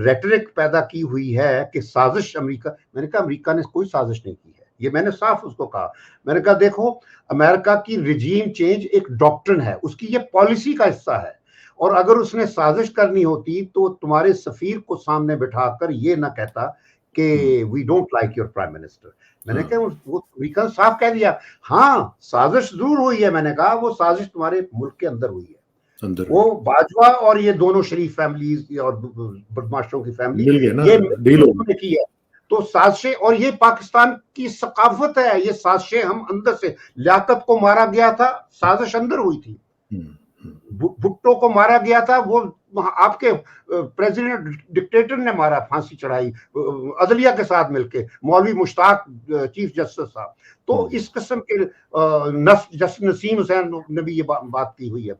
ریٹرک پیدا کی ہوئی ہے کہ سازش امریکہ، میں نے کہا امریکہ نے کوئی سازش نہیں کی ہے، یہ میں نے صاف اس کو کہا، میں نے کہا دیکھو امریکہ کی رجیم چینج ایک ڈاکٹرن ہے، اس کی یہ پالیسی کا حصہ ہے، اور اگر اس نے سازش کرنی ہوتی تو تمہارے سفیر کو سامنے بٹھا کر یہ نہ کہتا کہ we don't like your prime minister. میں نے کہا وہ امریکہ نے صاف کہہ دیا ہاں سازش ضرور ہوئی ہے، میں نے کہا وہ سازش تمہارے ملک کے اندر ہوئی ہے، وہ باجوہ اور یہ دونوں شریف فیملیز اور بدماشوں کی فیملی مل گیا نا، یہ ڈیل ہو نے کی ہے، تو سازشیں، اور یہ پاکستان کی ثقافت ہے، یہ سازشیں ہم اندر سے، لیاقت کو مارا گیا تھا سازش اندر ہوئی تھی، بھٹو کو مارا گیا تھا، وہ آپ کے پریزیڈنٹ ڈکٹیٹر نے مارا، پھانسی چڑھائی عدلیہ کے ساتھ مل کے، مولوی مشتاق چیف جسٹس صاحب، تو اس قسم کے نسیم حسین نے بھی یہ بات کی ہوئی ہے۔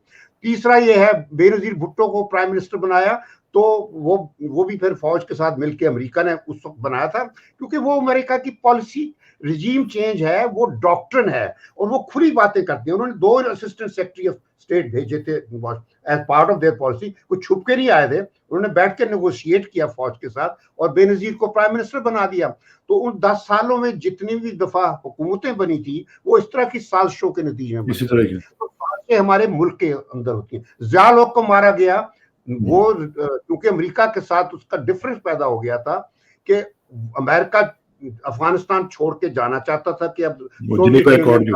تیسرا یہ ہے بے نظیر بھٹو کو پرائم منسٹر بنایا تو وہ بھی پھر فوج کے ساتھ مل کے امریکہ نے اس وقت بنایا تھا، کیونکہ وہ امریکہ کی پالیسی رجیم چینج ہے، وہ ڈاکٹرن ہے، اور وہ کھلی باتیں کرتے ہیں۔ انہوں نے 2 اسسٹنٹ سیکرٹری آف اسٹیٹ بھیجے تھے as part of their policy, کوئی چھپ کے نہیں آئے تھے، انہوں نے بیٹھ کے نیگوشیٹ کیا فوج کے ساتھ اور بے نظیر کو پرائم منسٹر بنا دیا۔ تو ان 10 سالوں میں جتنی بھی دفعہ حکومتیں بنی تھی وہ اس طرح کی سازشوں کے نتیجے میں اسی طرح کی تو سازشیں ہمارے ملک کے اندر ہوتی ہیں۔ ضیاء الحق کو مارا گیا، وہ کیونکہ امریکہ کے ساتھ اس کا ڈفرنس پیدا ہو گیا تھا کہ امریکہ افغانستان چھوڑ کے جانا چاہتا تھا کہ اب سوویت یونین،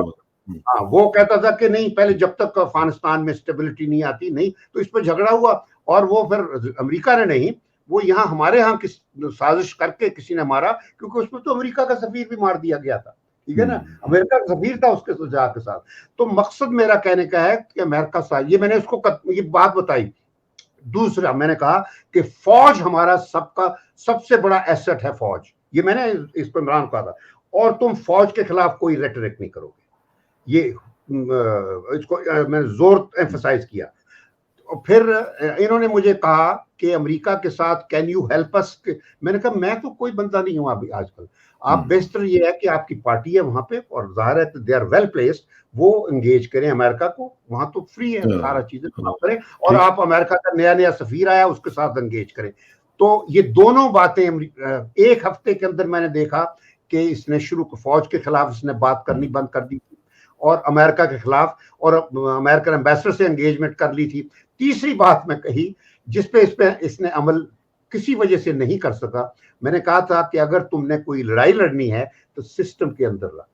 ہاں وہ کہتا تھا کہ نہیں پہلے جب تک افغانستان میں اسٹیبلٹی نہیں آتی نہیں، تو اس پہ جھگڑا ہوا، اور وہ پھر امریکہ نے نہیں، وہ یہاں ہمارے ہاں سازش کر کے کسی نے مارا، کیونکہ اس میں تو امریکہ کا سفیر بھی مار دیا گیا تھا، ٹھیک ہے نا، امریکہ کا سفیر تھا اس کے سجا کے ساتھ۔ تو مقصد میرا کہنے کا ہے کہ امریکہ ساتھ یہ میں نے اس کو یہ بات بتائی۔ دوسرا میں نے کہا کہ فوج ہمارا سب سے بڑا ایسٹ ہے فوج، یہ میں نے اس پہ عمران کہا تھا، اور تم فوج کے خلاف کوئی ریٹرک نہیں کرو گے، یہ اس کو میں نے زور ایمفسائز کیا۔ پھر انہوں نے مجھے کہا کہ امریکہ کے ساتھ کین یو ہیلپ اس، میں نے کہا میں تو کوئی بندہ نہیں ہوں ابھی آج کل، آپ بہتر یہ ہے کہ آپ کی پارٹی ہے وہاں پہ، اور ظاہر ہے دے آر ویل پلیسڈ، وہ انگیج کریں امریکہ کو، وہاں تو فری ہے سارا چیزیں کریں، اور آپ امریکہ کا نیا سفیر آیا اس کے ساتھ انگیج کریں۔ تو یہ دونوں باتیں ایک ہفتے کے اندر میں نے دیکھا کہ اس نے فوج کے خلاف اس نے بات کرنی بند کر دی تھی، اور امریکہ کے خلاف اور امریکن ایمبیسڈر سے انگیجمنٹ کر لی تھی۔ تیسری بات میں کہی جس پہ اس نے عمل کسی وجہ سے نہیں کر سکا، میں نے کہا تھا کہ اگر تم نے کوئی لڑائی لڑنی ہے تو سسٹم کے اندر رہ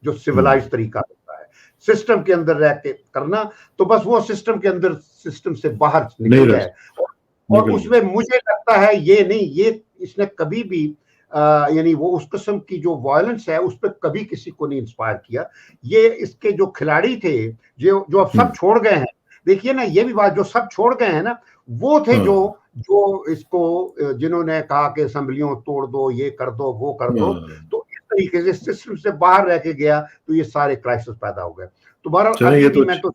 جو سیولائز طریقہ ہوتا ہے، سسٹم کے اندر رہ کے کرنا، تو بس وہ سسٹم کے اندر سسٹم سے باہر نکل گئے، اور اس میں مجھے لگتا ہے یہ نہیں، یہ اس نے کبھی بھی یعنی وہ اس قسم کی جو وائلنس ہے اس پہ کبھی کسی کو نہیں انسپائر کیا۔ یہ اس کے جو کھلاڑی تھے جو اب سب چھوڑ گئے ہیں، دیکھیے نا یہ بھی بات، جو سب چھوڑ گئے ہیں نا وہ تھے جو اس کو جنہوں نے کہا کہ اسمبلیوں توڑ دو، یہ کر دو، وہ کر دو، تو اس طریقے سے سسٹم سے باہر رہ کے گیا تو یہ سارے کرائسس پیدا ہو گئے۔ تو بہرحال میں تو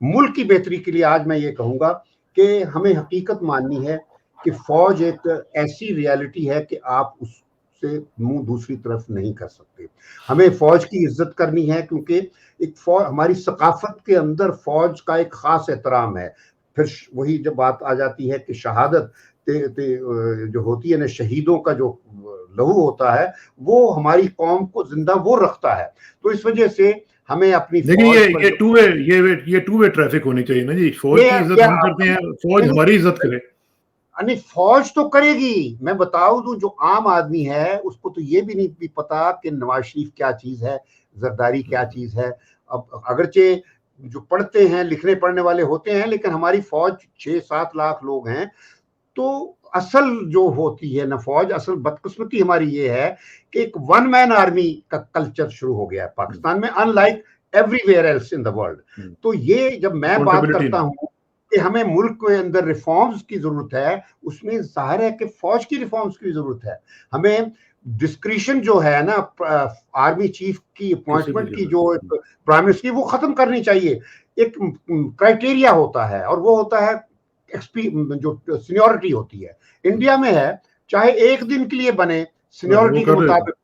ملک کی بہتری کے لیے آج میں یہ کہوں گا کہ ہمیں حقیقت ماننی ہے کہ فوج ایک ایسی ریالٹی ہے کہ آپ اس سے منہ دوسری طرف نہیں کر سکتے، ہمیں فوج کی عزت کرنی ہے، کیونکہ ایک فوج ہماری ثقافت کے اندر فوج کا ایک خاص احترام ہے۔ پھر وہی جب بات آ جاتی ہے کہ شہادت جو ہوتی ہے نا، شہیدوں کا جو لہو ہوتا ہے وہ ہماری قوم کو زندہ وہ رکھتا ہے، تو اس وجہ سے ہمیں اپنی یہ ٹو وے ٹریفک ہونی چاہیے نا جی، فوج کی عزت ہم کرتے ہیں، فوج ہماری عزت کرے۔ نہیں فوج تو کرے گی، میں بتاؤں دوں جو عام آدمی ہے اس کو تو یہ بھی نہیں پتا کہ نواز شریف کیا چیز ہے، زرداری کیا چیز ہے۔ اب اگرچہ جو پڑھتے ہیں لکھنے پڑھنے والے ہوتے ہیں، لیکن ہماری فوج 6-7 لاکھ لوگ ہیں، تو اصل جو ہوتی ہے نا فوج، اصل بدقسمتی ہماری یہ ہے کہ ایک ون مین آرمی کا کلچر شروع ہو گیا ہے پاکستان میں، in like everywhere else in the world. تو یہ جب میں بات کرتا ہوں کہ ہمیں ملک کے اندر ریفارمز کی ضرورت ہے، اس میں ظاہر ہے کہ فوج کی ریفارمز کی ضرورت ہے۔ ہمیں ڈسکریشن جو ہے نا آرمی چیف کی اپوائنٹمنٹ کی، جو پرائم منسٹر کی، وہ ختم کرنی چاہیے۔ ایک کرائٹیریا ہوتا ہے، اور وہ ہوتا ہے جو سینیورٹی ہوتی ہے انڈیا میں ہے, چاہے ایک دن کے لیے بنے سینیورٹی کے مطابق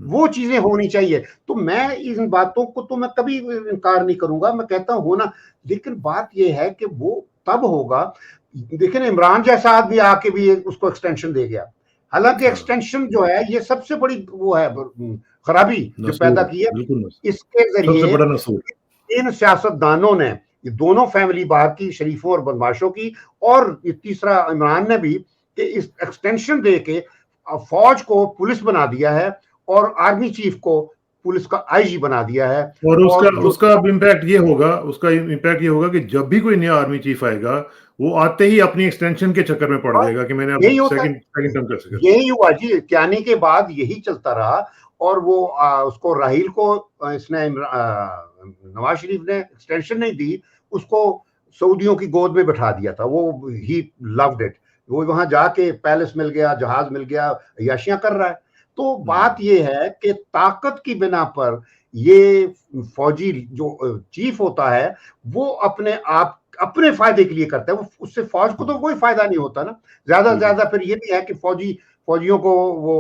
وہ چیزیں ہونی چاہیے. تو میں ان باتوں کو تو میں کبھی انکار نہیں کروں گا, میں کہتا ہوں ہونا, لیکن بات یہ ہے کہ وہ تب ہوگا. دیکھیں عمران جیسا آدمی آ کے بھی اس کو ایکسٹینشن دے گیا, حالانکہ ایکسٹینشن جو ہے یہ سب سے بڑی وہ ہے خرابی جو پیدا کی ہے. اس کے ذریعے ان سیاست دانوں نے, یہ دونوں فیملی باہر کی شریفوں اور بدماشوں کی, اور یہ تیسرا عمران نے بھی, کہ اس ایکسٹینشن دے کے فوج کو پولیس بنا دیا ہے اور آرمی چیف کو پولیس کا آئی جی بنا دیا ہے. اور اس کا امپیکٹ یہ ہوگا کہ جب بھی کوئی نیا آرمی چیف آئے گا وہ آتے ہی اپنی ایکسٹینشن کے چکر میں پڑ جائے گا کہ میں نے سیکنڈ ٹرم کر سکتا. یہی ہوا جی, کیانی کے بعد یہی چلتا رہا, اور وہ اس کو راہیل کو اس نے نواز شریف نے ایکسٹینشن نہیں دی, اس کو سعودیوں کی گود میں بٹھا دیا تھا. وہ ہی لوڈ اٹ, وہ وہاں جا کے پیلس مل گیا, جہاز مل گیا, عیاشیاں کر رہا ہے. تو بات یہ ہے کہ طاقت کی بنا پر یہ فوجی جو چیف ہوتا ہے وہ اپنے فائدے کے لیے کرتا ہے, اس سے فوج کو تو کوئی فائدہ نہیں ہوتا نا. زیادہ سے زیادہ پھر یہ بھی ہے کہ فوجیوں کو وہ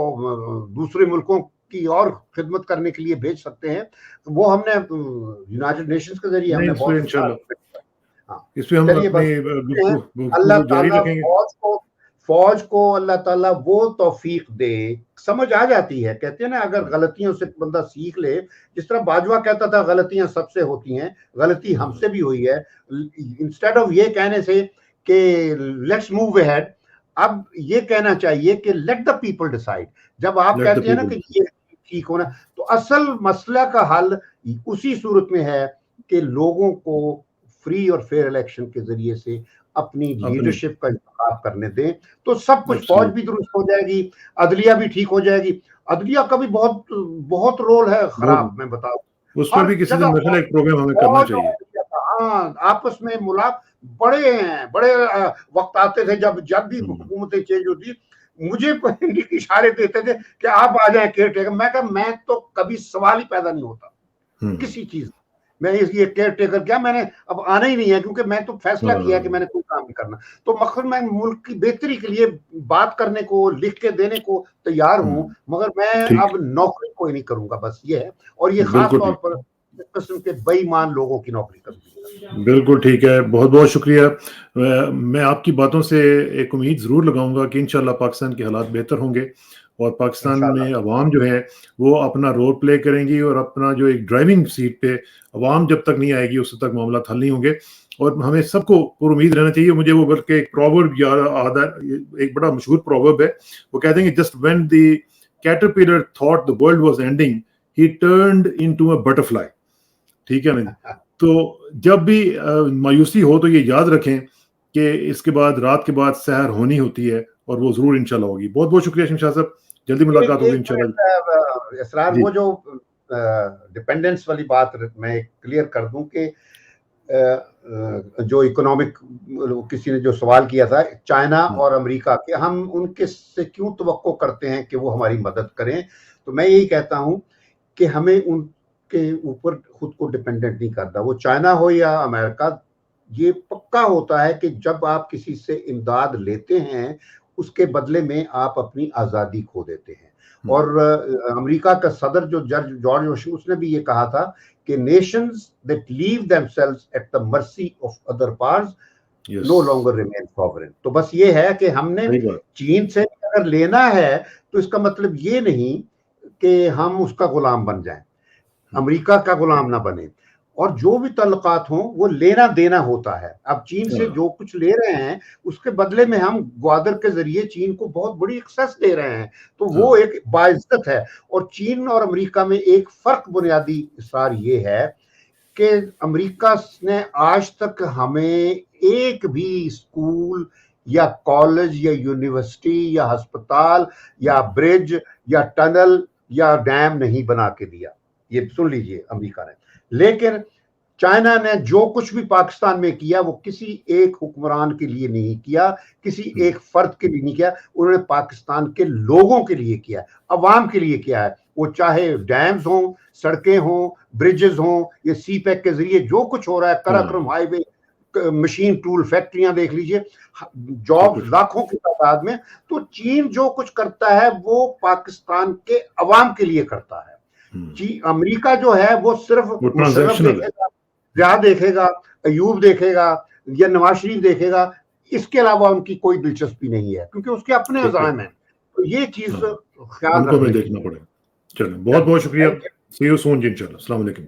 دوسرے ملکوں کی اور خدمت کرنے کے لیے بھیج سکتے ہیں. وہ ہم نے یونائٹڈ نیشنز کے ذریعے ہم نے بہت اللہ تعالیٰ فوج کو اللہ تعالیٰ وہ توفیق دے. سمجھ آ جاتی ہے, کہتے ہیں نا اگر غلطیوں سے بندہ سیکھ لے, جس طرح باجوہ کہتا تھا غلطیاں سب سے ہوتی ہیں, غلطی ہم سے بھی ہوئی ہے. انسٹیڈ آف یہ کہنے سے کہ لیٹس موو اہیڈ, اب یہ کہنا چاہیے کہ لیٹ دا پیپل ڈیسائیڈ. جب آپ کہتے ہیں نا کہ یہ ٹھیک ہونا, تو اصل مسئلہ کا حل اسی صورت میں ہے کہ لوگوں کو فری اور فیئر الیکشن کے ذریعے سے اپنی لیڈرشپ کا انتخاب کرنے دیں, تو سب کچھ, فوج بھی درست ہو جائے گی, عدلیہ بھی ٹھیک ہو جائے گی. عدلیہ کا بھی بہت رول ہے خراب, میں بتاؤں اس میں بھی کسی دن ایک پروگرام ہمیں کرنا چاہیے. ہاں, آپس میں بڑے وقت آتے تھے جب بھی حکومتیں چینج ہوتی, مجھے اشارے دیتے تھے کہ آپ آ جائیں کیئر ٹیکر. میں کہا میں تو کبھی سوال ہی پیدا نہیں ہوتا کسی چیز, میں یہ کیئر ٹیکر کیا, میں نے اب آنا ہی نہیں ہے, کیونکہ میں تو فیصلہ کیا کہ میں نے کوئی کام نہیں کرنا. تو مقصد میں ملک کی بہتری کے لیے بات کرنے کو, لکھ کے دینے کو تیار ہوں, مگر میں اب نوکری کوئی نہیں کروں گا, بس یہ ہے. اور یہ خاص طور پر اس قسم کے بے ایمان لوگوں کی نوکری کروں گا. بالکل ٹھیک ہے, بہت بہت شکریہ. میں آپ کی باتوں سے ایک امید ضرور لگاؤں گا کہ انشاءاللہ پاکستان کے حالات بہتر ہوں گے, اور پاکستان میں عوام جو ہے وہ اپنا رول پلے کریں گی, اور اپنا جو ایک ڈرائیونگ سیٹ پہ عوام جب تک نہیں آئے گی اس تک معاملات حل نہیں ہوں گے. اور ہمیں سب کو پر امید رہنا چاہیے. مجھے وہ بلکہ ایک پروورب یاد آتا ہے, ایک بڑا مشہور پروورب ہے, وہ کہتے ہیں کہ just when the caterpillar thought the world was ending he turned into a butterfly. ٹھیک ہے نا, تو جب بھی مایوسی ہو تو یہ یاد رکھیں کہ اس کے بعد رات کے بعد سحر ہونی ہوتی ہے, اور وہ ضرور انشاءاللہ ہوگی. بہت بہت شکریہ شمشاد صاحب, جلدی ملاقات ہوگی انشاءاللہ. اسرار, وہ جو ڈیپینڈنس والی بات میں کلیئر کر دوں کہ جو اکنامک, کسی نے جو سوال کیا تھا چائنا اور امریکہ کے, ہم ان کے سے کیوں توقع کرتے ہیں کہ وہ ہماری مدد کریں, تو میں یہی کہتا ہوں کہ ہمیں ان کے اوپر خود کو ڈیپینڈنٹ نہیں کرتا. وہ چائنا ہو یا امریکہ, یہ پکا ہوتا ہے کہ جب آپ کسی سے امداد لیتے ہیں اس کے بدلے میں آپ اپنی آزادی کھو دیتے ہیں. اور امریکہ کا صدر جو جارج واشنگٹن, اس نے بھی یہ کہا تھا کہ nations that leave themselves at the mercy of other powers no longer remain sovereign. تو بس یہ ہے کہ ہم نے چین سے اگر لینا ہے تو اس کا مطلب یہ نہیں کہ ہم اس کا غلام بن جائیں, امریکہ کا غلام نہ بنے. اور جو بھی تعلقات ہوں وہ لینا دینا ہوتا ہے. اب چین سے جو کچھ لے رہے ہیں اس کے بدلے میں ہم گوادر کے ذریعے چین کو بہت بڑی ایکسیس دے رہے ہیں, تو وہ ایک باعزت ہے. اور چین اور امریکہ میں ایک فرق, بنیادی اصرار یہ ہے کہ امریکہ نے آج تک ہمیں ایک بھی اسکول یا کالج یا یونیورسٹی یا ہسپتال یا برج یا ٹنل یا ڈیم نہیں بنا کے دیا. یہ سن لیجئے امریکہ نے. لیکن چائنا نے جو کچھ بھی پاکستان میں کیا وہ کسی ایک حکمران کے لیے نہیں کیا, کسی ایک فرد کے لیے نہیں کیا, انہوں نے پاکستان کے لوگوں کے لیے کیا, عوام کے لیے کیا ہے. وہ چاہے ڈیمز ہوں, سڑکیں ہوں, برجز ہوں, یہ سی پیک کے ذریعے جو کچھ ہو رہا ہے, کراکرم ہائی وے, مشین ٹول فیکٹریاں دیکھ لیجئے, جاب لاکھوں کی تعداد میں. تو چین جو کچھ کرتا ہے وہ پاکستان کے عوام کے لیے کرتا ہے. امریکہ جو ہے وہ صرف مشرف دیکھے گا, ضیاء دیکھے گا, ایوب دیکھے گا یا نواز شریف دیکھے گا, اس کے علاوہ ان کی کوئی دلچسپی نہیں ہے, کیونکہ اس کے اپنے عزائم ہیں. تو یہ چیز خیال رکھنا دیکھنا پڑے گا. چلیں, بہت بہت شکریہ. سی یو سون جی, انشاءاللہ. السلام علیکم.